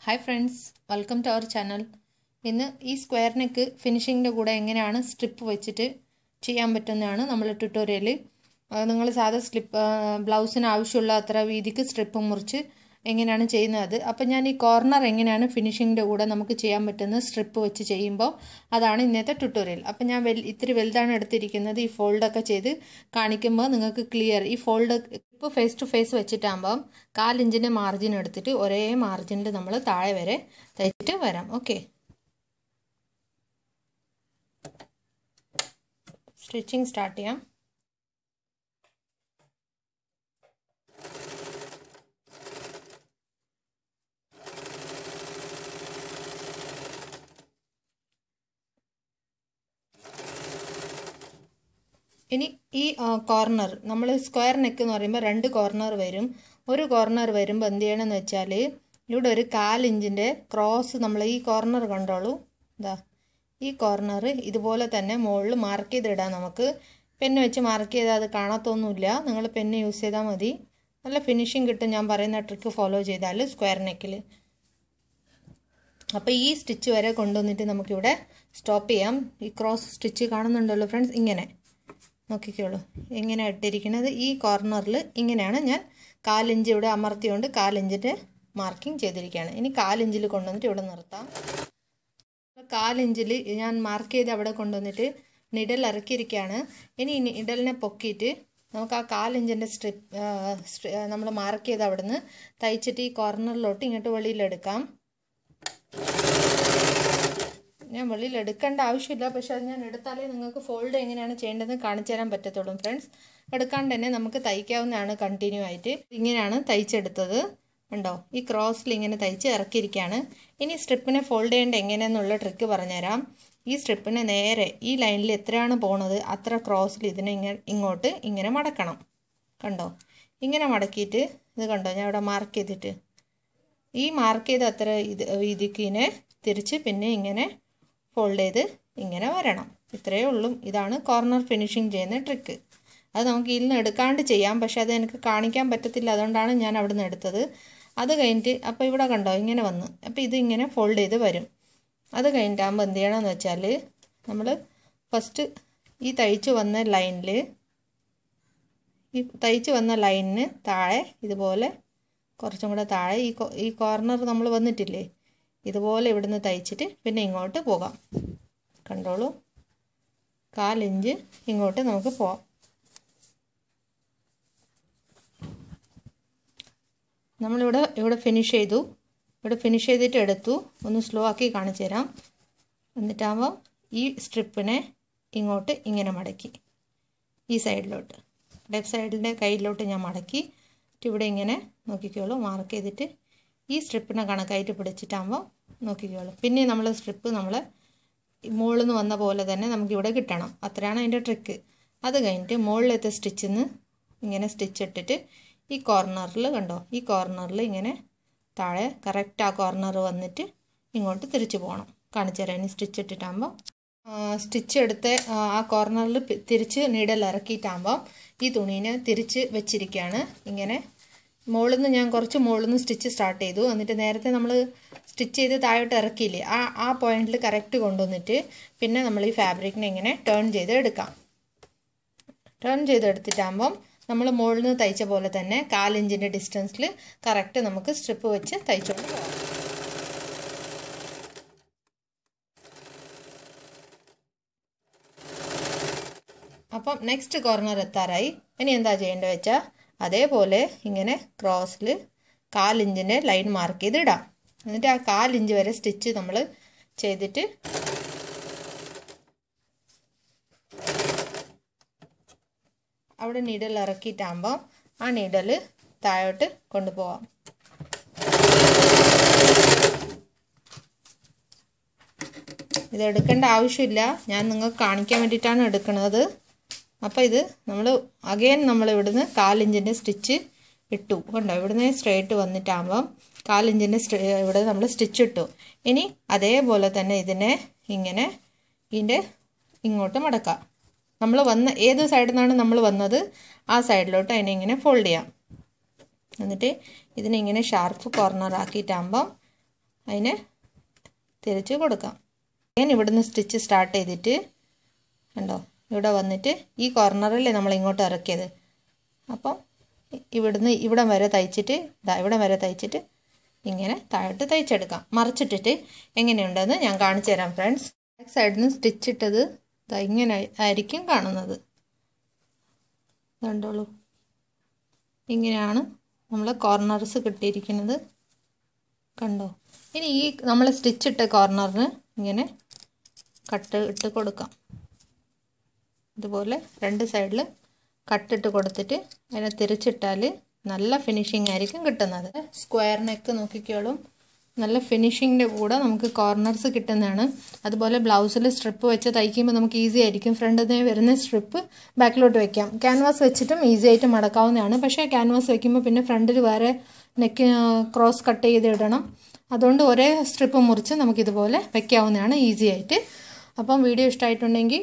Hi friends, welcome to our channel. ഇന്ന് ഈ square neck ഫിനിഷിങ്ങിന്റെ കൂടെ എങ്ങനെയാണ് സ്ട്രിപ്പ് വെച്ചിട്ട് ചെയ്യാൻ പറ്റുന്നതാണ് നമ്മുടെ ട്യൂട്ടോറിയൽ. നിങ്ങൾ സാധാ സ്ലിപ്പ് ബ്ലൗസിന് ആവശ്യമുള്ള അത്ര വീതിക്ക് സ്ട്രിപ്പ് മുറിച്ച് എങ്ങനെയാണ് ചെയ്യുന്നത്. അപ്പോൾ ഞാൻ ഈ കോർണർ എങ്ങനെയാണ് ഫിനിഷിങ്ങിന്റെ കൂടെ നമുക്ക് ചെയ്യാൻ പറ്റുന്ന സ്ട്രിപ്പ് വെച്ച് ചെയ്യുമ്പോൾ അതാണ് ഇന്നത്തെ ട്യൂട്ടോറിയൽ. അപ്പോൾ ഞാൻ ഇത്തിരി വലുതാണ് എടുത്തിരിക്കുന്നത്. ഈ ഫോൾഡൊക്കെ ചെയ്ത് കാണിക്കുമ്പോൾ നിങ്ങൾക്ക് ക്ലിയർ. ഈ ഫോൾഡ് ഇപ്പോൾ ഫേസ് ടു ഫേസ് വെച്ചിട്ടാകുമ്പോൾ 1/4 ഇഞ്ചിൻ്റെ മാർജിൻ എടുത്തിട്ട് ഒരേ മാർജിനിൽ നമ്മൾ താഴെ വരെ തയ്ച്ചിട്ട് വരാം. ഓക്കെ, സ്റ്റിച്ചിങ് സ്റ്റാർട്ട് ചെയ്യാം. ഇനി ഈ കോർണർ നമ്മൾ സ്ക്വയർ നെക്ക് എന്ന് പറയുമ്പോൾ 2 കോർണർ വരും. ഒരു കോർണർ വരുമ്പോൾ എന്ത് ചെയ്യണമെന്ന് വെച്ചാൽ ഇവിടെ ഒരു 1/4 ഇഞ്ചിൻ്റെ ക്രോസ് നമ്മൾ ഈ കോർണർ കണ്ടോളൂ. ഇതാ ഈ കോർണർ ഇതുപോലെ തന്നെ മുകളിൽ മാർക്ക് ചെയ്തിടാം. നമുക്ക് പെന്ന് വെച്ച് മാർക്ക് ചെയ്താൽ അത് കാണാത്തൊന്നുമില്ല. നിങ്ങൾ പെന്ന് യൂസ് ചെയ്താൽ മതി. നല്ല ഫിനിഷിങ് കിട്ടും ഞാൻ പറയുന്ന ട്രിക്ക് ഫോളോ ചെയ്താൽ സ്ക്വയർ നെക്കിൽ. അപ്പോൾ ഈ സ്റ്റിച്ച് വരെ കൊണ്ടുവന്നിട്ട് നമുക്കിവിടെ സ്റ്റോപ്പ് ചെയ്യാം. ഈ ക്രോസ് സ്റ്റിച്ച് കാണുന്നുണ്ടല്ലോ ഫ്രണ്ട്സ്, ഇങ്ങനെ നോക്കിക്കോളൂ എങ്ങനെ ഇട്ടിരിക്കുന്നത്. ഈ കോർണറിൽ ഇങ്ങനെയാണ് ഞാൻ 1/4 ഇഞ്ച് ഇവിടെ അമർത്തിക്കൊണ്ട് 1/4 ഇഞ്ചിൻ്റെ മാർക്കിംഗ് ചെയ്തിരിക്കുകയാണ്. ഇനി 1/4 ഇഞ്ചിൽ കൊണ്ടുവന്നിട്ട് ഇവിടെ നിർത്താം. 1/4 ഇഞ്ചിൽ ഞാൻ മാർക്ക് ചെയ്ത് അവിടെ കൊണ്ടുവന്നിട്ട് നിഡൽ ഇറക്കിയിരിക്കുകയാണ്. ഇനി നിഡലിനെ പൊക്കിയിട്ട് നമുക്ക് ആ 1/4 ഇഞ്ചിൻ്റെ സ്ട്രിപ്പ് നമ്മൾ മാർക്ക് ചെയ്ത് അവിടെ നിന്ന് തയ്ച്ചിട്ട് ഈ കോർണറിലോട്ട് ഇങ്ങോട്ട് വെളിയിലെടുക്കാം. ഞാൻ വെളിയിൽ എടുക്കേണ്ട ആവശ്യമില്ല, പക്ഷെ അത് ഞാൻ എടുത്താലേ നിങ്ങൾക്ക് ഫോൾഡ് എങ്ങനെയാണ് ചെയ്യേണ്ടതെന്ന് കാണിച്ചു തരാൻ പറ്റത്തുള്ളൂ ഫ്രണ്ട്സ്. എടുക്കാണ്ട് തന്നെ നമുക്ക് തയ്ക്കാവുന്നതാണ് കണ്ടിന്യൂ ആയിട്ട്. ഇങ്ങനെയാണ് തയ്ച്ചെടുത്തത് ഉണ്ടോ. ഈ ക്രോസിൽ ഇങ്ങനെ തയ്ച്ച് ഇറക്കിയിരിക്കുകയാണ്. ഇനി സ്ട്രിപ്പിനെ ഫോൾഡ് ചെയ്യേണ്ട എങ്ങനെയെന്നുള്ള ട്രിക്ക് പറഞ്ഞുതരാം. ഈ സ്ട്രിപ്പിനെ നേരെ ഈ ലൈനിൽ എത്രയാണ് പോണത് അത്ര ക്രോസിൽ ഇതിനെ ഇങ്ങോട്ട് ഇങ്ങനെ മടക്കണം. കണ്ടോ, ഇങ്ങനെ മടക്കിയിട്ട് ഇത് കണ്ടോ ഞാൻ ഇവിടെ മാർക്ക് ചെയ്തിട്ട് ഈ മാർക്ക് ചെയ്ത് അത്ര ഇതിനെ തിരിച്ച് പിന്നെ ഇങ്ങനെ ഫോൾഡ് ചെയ്ത് ഇങ്ങനെ വരണം. ഇത്രയേ ഉള്ളൂ. ഇതാണ് കോർണർ ഫിനിഷിങ് ചെയ്യുന്ന ട്രിക്ക്. അത് നമുക്ക് ഇതിൽ നിന്ന് എടുക്കാണ്ട് ചെയ്യാം, പക്ഷെ അത് എനിക്ക് കാണിക്കാൻ പറ്റത്തില്ല. അതുകൊണ്ടാണ് ഞാൻ അവിടെ നിന്ന് എടുത്തത്. അത് കഴിഞ്ഞിട്ട് അപ്പോൾ ഇവിടെ കണ്ടോ ഇങ്ങനെ വന്ന് അപ്പോൾ ഇതിങ്ങനെ ഫോൾഡ് ചെയ്ത് വരും. അത് കഴിഞ്ഞിട്ടാകുമ്പോൾ എന്ത് ചെയ്യണമെന്ന് വെച്ചാൽ നമ്മൾ ഫസ്റ്റ് ഈ തയ്ച്ച് വന്ന ലൈനിന് താഴെ ഇതുപോലെ കുറച്ചും കൂടെ താഴെ ഈ കോർണർ നമ്മൾ വന്നിട്ടില്ലേ, ഇതുപോലെ ഇവിടുന്ന് തയ്ച്ചിട്ട് പിന്നെ ഇങ്ങോട്ട് പോകാം. കണ്ടോളൂ, 1/4 ഇഞ്ച് ഇങ്ങോട്ട് നമുക്ക് പോകാം. നമ്മളിവിടെ ഫിനിഷ് ചെയ്തു. ഇവിടെ ഫിനിഷ് ചെയ്തിട്ട് എടുത്തു. ഒന്ന് സ്ലോ ആക്കി കാണിച്ചു തരാം. എന്നിട്ടാകുമ്പോൾ ഈ സ്ട്രിപ്പിനെ ഇങ്ങോട്ട് ഇങ്ങനെ മടക്കി ഈ സൈഡിലോട്ട് ലെഫ്റ്റ് സൈഡിൻ്റെ കയ്യിലോട്ട് ഞാൻ മടക്കി ഇവിടെ ഇങ്ങനെ നോക്കിക്കോളൂ മാർക്ക് ചെയ്തിട്ട് ഈ സ്ട്രിപ്പിനെ കണക്കായിട്ട് പിടിച്ചിട്ടാകുമ്പോൾ നോക്കിക്കോളൂ. പിന്നെ നമ്മൾ സ്ട്രിപ്പ് നമ്മൾ മുകളിൽ നിന്ന് വന്ന പോലെ തന്നെ നമുക്കിവിടെ കിട്ടണം. അത്രയാണ് അതിൻ്റെ ട്രിക്ക്. അത് കഴിഞ്ഞിട്ട് മുകളിലത്തെ സ്റ്റിച്ചിൽ നിന്ന് ഇങ്ങനെ സ്റ്റിച്ച് ഇട്ടിട്ട് ഈ കോർണറിൽ കണ്ടോ, ഈ കോർണറിൽ ഇങ്ങനെ താഴെ കറക്റ്റ് ആ കോർണർ വന്നിട്ട് ഇങ്ങോട്ട് തിരിച്ചു പോകണം. കാണിച്ചു തരാം. ഇനി സ്റ്റിച്ച് ഇട്ടിട്ടാകുമ്പോൾ സ്റ്റിച്ച് എടുത്ത് ആ കോർണറിൽ തിരിച്ച് നീഡൽ ഇറക്കിയിട്ടാകുമ്പോൾ ഈ തുണീനെ തിരിച്ച് വെച്ചിരിക്കുകയാണ്. ഇങ്ങനെ മുകളിൽ നിന്ന് ഞാൻ കുറച്ച് മുകളിൽ നിന്ന് സ്റ്റിച്ച് സ്റ്റാർട്ട് ചെയ്തു. എന്നിട്ട് നേരത്തെ നമ്മൾ സ്റ്റിച്ച് ചെയ്ത് താഴോട്ട് ഇറക്കിയില്ലേ, ആ പോയിന്റിൽ കറക്റ്റ് കൊണ്ടുവന്നിട്ട് പിന്നെ നമ്മൾ ഈ ഫാബ്രിക്കിനെ ഇങ്ങനെ ടേൺ ചെയ്ത് എടുക്കാം. ടേൺ ചെയ്തെടുത്തിട്ടാകുമ്പം നമ്മൾ മുകളിൽ നിന്ന് തയ്ച്ച പോലെ തന്നെ 1/4 ഇഞ്ചിൻ്റെ ഡിസ്റ്റൻസിൽ കറക്റ്റ് നമുക്ക് സ്ട്രിപ്പ് വെച്ച് തയ്ച്ചുകൊണ്ട് പോകാം. അപ്പം നെക്സ്റ്റ് കോർണർ എത്താറായി. ഇനി എന്താ ചെയ്യേണ്ടത് വെച്ചാൽ അതേപോലെ ഇങ്ങനെ ക്രോസിൽ 1/4 ഇഞ്ചിൻ്റെ ലൈൻ മാർക്ക് ചെയ്ത് ഇടാം. എന്നിട്ട് ആ 1/4 ഇഞ്ച് വരെ സ്റ്റിച്ച് നമ്മൾ ചെയ്തിട്ട് അവിടെ നീഡൽ ഇറക്കിയിട്ടാകുമ്പോൾ ആ നീഡൽ താഴോട്ട് കൊണ്ടുപോകാം. ഇത് എടുക്കേണ്ട ആവശ്യമില്ല, ഞാൻ നിങ്ങൾക്ക് കാണിക്കാൻ വേണ്ടിയിട്ടാണ് എടുക്കുന്നത്. അപ്പോൾ ഇത് നമ്മൾ നമ്മൾ ഇവിടുന്ന് 1/4 ഇഞ്ചിൻ്റെ സ്റ്റിച്ച് ഇട്ടു. കണ്ടോ, ഇവിടുന്ന് സ്ട്രെയിറ്റ് വന്നിട്ടാകുമ്പം 1/4 ഇഞ്ചിൻ്റെ ഇവിടെ നമ്മൾ സ്റ്റിച്ച് ഇട്ടു. ഇനി അതേപോലെ തന്നെ ഇതിനെ ഇങ്ങനെ ഇതിൻ്റെ ഇങ്ങോട്ട് മടക്കാം. നമ്മൾ ഏത് സൈഡിൽ നിന്നാണ് നമ്മൾ വന്നത് ആ സൈഡിലോട്ട് അതിനെ ഇങ്ങനെ ഫോൾഡ് ചെയ്യാം. എന്നിട്ട് ഇതിനെ ഇങ്ങനെ ഷാർപ്പ് കോർണർ ആക്കിയിട്ടാകുമ്പം അതിനെ തിരിച്ച് കൊടുക്കാം. ഞാൻ ഇവിടുന്ന് സ്റ്റിച്ച് സ്റ്റാർട്ട് ചെയ്തിട്ട് കണ്ടോ ഇവിടെ വന്നിട്ട് ഈ കോർണറിൽ നമ്മൾ ഇങ്ങോട്ട് ഇറക്കിയത്. അപ്പം ഇവിടുന്ന് ഇവിടം വരെ തയ്ച്ചിട്ട് ഇവിടം വരെ തയ്ച്ചിട്ട് ഇങ്ങനെ താഴോട്ട് തയ്ച്ചെടുക്കാം. മറിച്ചിട്ടിട്ട് എങ്ങനെയുണ്ടെന്ന് ഞാൻ കാണിച്ചു തരാം ഫ്രണ്ട്സ്. ബാക്ക് സൈഡിൽ നിന്ന് സ്റ്റിച്ച് ഇട്ടത് ഇങ്ങനെ ആയിരിക്കും കാണുന്നത്. കണ്ടോളൂ, ഇങ്ങനെയാണ് നമ്മൾ കോർണർസ് കിട്ടിയിരിക്കുന്നത്. കണ്ടോ? ഇനി ഈ നമ്മൾ സ്റ്റിച്ചിട്ട കോർണറിന് ഇങ്ങനെ കട്ട് ഇട്ട് കൊടുക്കാം. ഇതുപോലെ രണ്ട് സൈഡിൽ കട്ടിട്ട് കൊടുത്തിട്ട് അതിനെ തിരിച്ചിട്ടാൽ നല്ല ഫിനിഷിംഗ് ആയിരിക്കും കിട്ടുന്നത്. സ്ക്വയർ നെക്ക് നോക്കിക്കോളും, നല്ല ഫിനിഷിങ്ങിൻ്റെ കൂടെ നമുക്ക് കോർണർസ് കിട്ടുന്നതാണ്. അതുപോലെ ബ്ലൗസിൽ സ്ട്രിപ്പ് വെച്ച് തയ്ക്കുമ്പോൾ നമുക്ക് ഈസി ആയിരിക്കും. ഫ്രണ്ടിൽ നിന്ന് വരുന്ന സ്ട്രിപ്പ് ബാക്കിലോട്ട് വെക്കാം. ക്യാൻവാസ് വെച്ചിട്ടും ഈസി ആയിട്ട് മടക്കാവുന്നതാണ്. പക്ഷേ ക്യാൻവാസ് വെക്കുമ്പോൾ പിന്നെ ഫ്രണ്ടിൽ വേറെ നെക്ക് ക്രോസ് കട്ട് ചെയ്ത് ഇടണം. അതുകൊണ്ട് ഒരേ സ്ട്രിപ്പ് മുറിച്ച് നമുക്കിതുപോലെ വെക്കാവുന്നതാണ് ഈസി ആയിട്ട്. അപ്പം വീഡിയോ ഇഷ്ടമായിട്ടുണ്ടെങ്കിൽ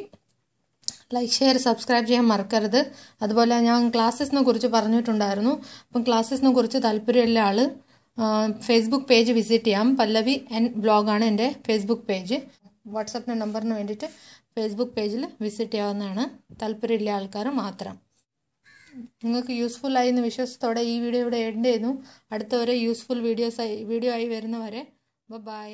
ലൈക്ക്, ഷെയർ, സബ്സ്ക്രൈബ് ചെയ്യാൻ മറക്കരുത്. അതുപോലെ ഞാൻ ക്ലാസ്സസിനെ കുറിച്ച് പറഞ്ഞിട്ടുണ്ടായിരുന്നു. അപ്പം ക്ലാസ്സസിനെ കുറിച്ച് താല്പര്യമുള്ള ആൾ ഫേസ്ബുക്ക് പേജ് വിസിറ്റ് ചെയ്യാം. പല്ലവി എൻ ബ്ലോഗാണ് എൻ്റെ ഫേസ്ബുക്ക് പേജ്. വാട്സപ്പിൻ്റെ നമ്പറിന് വേണ്ടിയിട്ട് ഫേസ്ബുക്ക് പേജിൽ വിസിറ്റ് ചെയ്യാവുന്നതാണ്, താല്പര്യമുള്ള ആൾക്കാർ മാത്രം. നിങ്ങൾക്ക് യൂസ്ഫുൾ ആയി എന്ന് വിശ്വാസത്തോടെ ഈ വീഡിയോ ഇവിടെ എൻഡ് ചെയ്യുന്നു. അടുത്ത ഒരു യൂസ്ഫുൾ വീഡിയോ ആയി വരുന്നവരെ ബൈ.